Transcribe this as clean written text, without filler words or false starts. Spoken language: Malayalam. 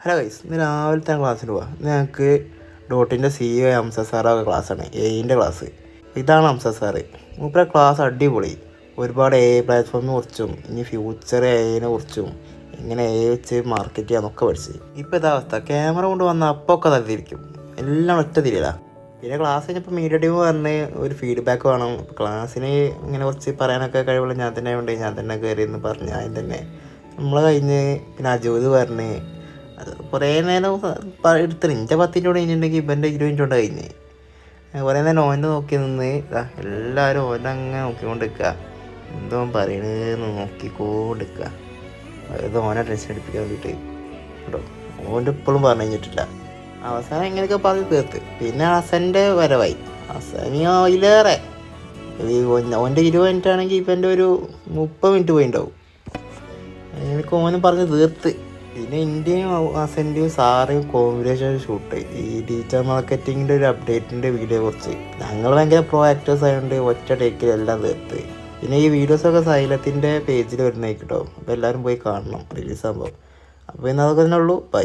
ഹലോ ഗൈസ്, ഇന്ന് രാവിലത്തെ ക്ലാസ്സിന് പോവാം. ഇന്ന് ഞങ്ങൾക്ക് ഡോട്ടിൻ്റെ CEO ഹംസ സാറൊക്കെ ക്ലാസ്സാണ്, എയിൻ്റെ ക്ലാസ്. ഇതാണ് ഹംസ സാറ്. മൂപ്പരെ ക്ലാസ് അടിപൊളി. ഒരുപാട് പ്ലാറ്റ്ഫോമിനെ കുറിച്ചും ഇനി ഫ്യൂച്ചർ എയിനെ കുറിച്ചും എങ്ങനെ വെച്ച് മാർക്കറ്റ് ചെയ്യാന്നൊക്കെ പഠിച്ച്. ഇപ്പോൾ ഇതാ അവസ്ഥ, ക്യാമറ കൊണ്ട് വന്ന അപ്പോൾ ഒക്കെ തരത്തിരിക്കും, എല്ലാം ഒറ്റ തിരിയില്ല. പിന്നെ ക്ലാസ് കഴിഞ്ഞപ്പോൾ മീഡിയ ടീം പറഞ്ഞ് ഒരു ഫീഡ്ബാക്ക് വേണം, ക്ലാസ്സിന് ഇങ്ങനെ കുറച്ച് പറയാനൊക്കെ കഴിവുള്ള ഞാൻ തന്നെ ഉണ്ട്, ഞാൻ തന്നെ കയറിയെന്ന് പറഞ്ഞ് ആദ്യം തന്നെ നമ്മൾ കഴിഞ്ഞ്. പിന്നെ അജൂത് പറഞ്ഞ് അത് കുറേ നേരം എടുത്തിട്ട് എൻ്റെ 10 മിനിറ്റ് കഴിഞ്ഞിട്ടുണ്ടെങ്കിൽ ഇവൻ്റെ 20 മിനിറ്റ് കൊണ്ട് കഴിഞ്ഞ്. കുറേ നേരം ഓൻ്റെ നോക്കി നിന്ന് എല്ലാവരും ഓനങ്ങനെ നോക്കിക്കൊണ്ടിരിക്കുക, എന്തോ പറയണെന്ന് നോക്കിക്കൊണ്ടിരിക്കുക. അത് ഓനെ ടെൻഷൻ അടിപ്പിക്കാൻ വേണ്ടിയിട്ട് കേട്ടോ. ഓൻ്റെ ഇപ്പോഴും പറഞ്ഞു കഴിഞ്ഞിട്ടില്ല. അവസാനം എങ്ങനെയൊക്കെ പറഞ്ഞ് തീർത്ത്. പിന്നെ ഹസൻ്റെ വരവായി. ഹസനി അതിലേറെ ഓൻ്റെ 20 മിനിറ്റ് ആണെങ്കിൽ ഇവൻ്റെ ഒരു 30 മിനിറ്റ് പോയിണ്ടാവും. എനിക്ക് ഓനും പറഞ്ഞ് തീർത്ത്. പിന്നെ ഇന്ത്യയും ഹസൻ്റെയും സാറേയും കോമ്പിനേഷൻ ഷൂട്ട് ഈ ഡിജിറ്റൽ മാർക്കറ്റിങ്ങിൻ്റെ ഒരു അപ്ഡേറ്റിൻ്റെ വീഡിയോ കുറച്ച്. ഞങ്ങൾ ഭയങ്കര പ്രോ ആക്ടേഴ്സ് ആയതുകൊണ്ട് ഒറ്റ ടേക്കിൽ എല്ലാം തീർത്ത്. പിന്നെ ഈ വീഡിയോസൊക്കെ സൈലത്തിൻ്റെ പേജിൽ വരുന്നതായി കേട്ടോ. അപ്പോൾ എല്ലാവരും പോയി കാണണം റിലീസാകുമ്പോൾ. അപ്പോൾ ഇന്ന് അതൊക്കെ തന്നെ ഉള്ളൂ. ബൈ.